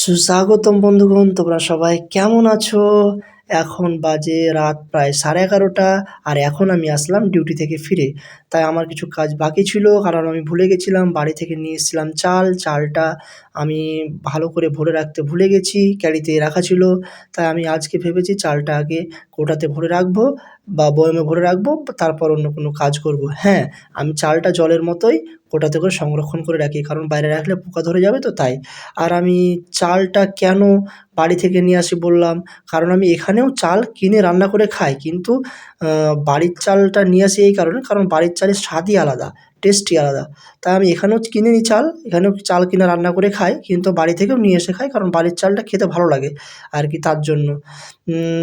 সুস্বাগতম বন্ধুগণ, তোমরা সবাই কেমন আছো? এখন বাজে রাত প্রায় 11:30 আর এখন আমি আসলাম ডিউটি থেকে ফিরে। তাই আমার কিছু কাজ বাকি ছিল, কারণ আমি ভুলে গেছিলাম বাড়ি থেকে নিয়ে এসেছিলাম চালটা আমি ভালো করে ভরে রাখতে ভুলে গেছি, ক্যারিতে রাখা ছিল। তাই আমি আজকে ভেবেছি চালটা আগে কৌটাতে ভরে রাখবো বা বয়ামে ভরে রাখবো, তারপর অন্য কোনো কাজ করব। হ্যাঁ, আমি চালটা জলের মতোই কৌটাতে করে সংরক্ষণ করে রাখি, কারণ বাইরে রাখলে পোকা ধরে যাবে তো তাই। আর আমি চালটা কেন বাড়ি থেকে নিয়ে আসি বললাম, কারণ আমি এখানেও চাল কিনে রান্না করে খাই, কিন্তু বাড়ির চালটা নিয়ে আসি এই কারণে, কারণ বাড়ির চালের স্বাদই আলাদা, টেস্টই আলাদা। তাই আমি এখানেও কিনে নিই চাল, এখানেও চাল কিনে রান্না করে খাই, কিন্তু বাড়ি থেকেও নিয়ে এসে খাই, কারণ বাড়ির চালটা খেতে ভালো লাগে আর কি, তার জন্য।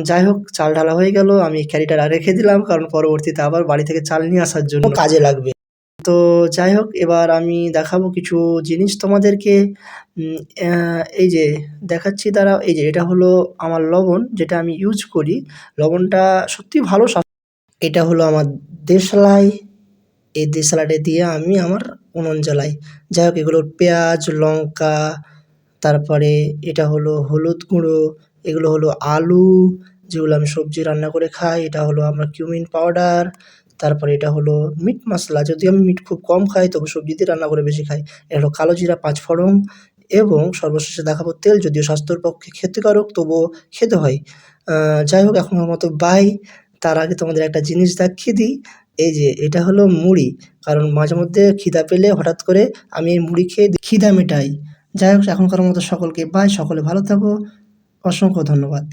যাই হোক, চাল ঢালা হয়ে গেল, আমি ক্যারিটা রেখে দিলাম, কারণ পরবর্তীতে আবার বাড়ি থেকে চাল নিয়ে আসার জন্য কাজে লাগবে। তো যাই হোক, এবার আমি দেখাবো কিছু জিনিস তোমাদেরকে। এই যে দেখাচ্ছি, দাঁড়াও। এই যে এটা হলো আমার লবণ, যেটা আমি ইউজ করি। লবণটা সত্যিই ভালো এটা হলো আমার দেশলাই। এই দেশলাইটা দিয়ে আমি আমার উনুন জ্বালাই। যাই হোক, এগুলো পেঁয়াজ, লঙ্কা, তারপরে এটা হলো হলুদ গুঁড়ো, এগুলো হলো আলু, যেগুলো আমি সবজি রান্না করে খাই। এটা হলো আমার কিউমিন পাউডার। তারপরে এটা হলো মিট মশলা, যদিও আমি মিট খুব কম খাই, তবু সবজি দিয়ে রান্না করে বেশি খাই। এটা হলো কালো জিরা, 5 ফোড়ন, এবং সর্বশেষে দেখাবো তেল, যদিও স্বাস্থ্যের পক্ষে ক্ষতিকারক, তবুও খেতে হয়। যাই হোক, এখনের মতো বাই। তার আগে তোমাদের একটা জিনিস দেখিয়ে দিই। এই যে এটা হলো মুড়ি, কারণ মাঝে মধ্যে খিদা পেলে হঠাৎ করে আমি এই মুড়ি খেয়ে খিদা মেটাই। যাই হোক, এখনকার মতো সকলকে বাই, সকলে ভালো থাকো, অসংখ্য ধন্যবাদ।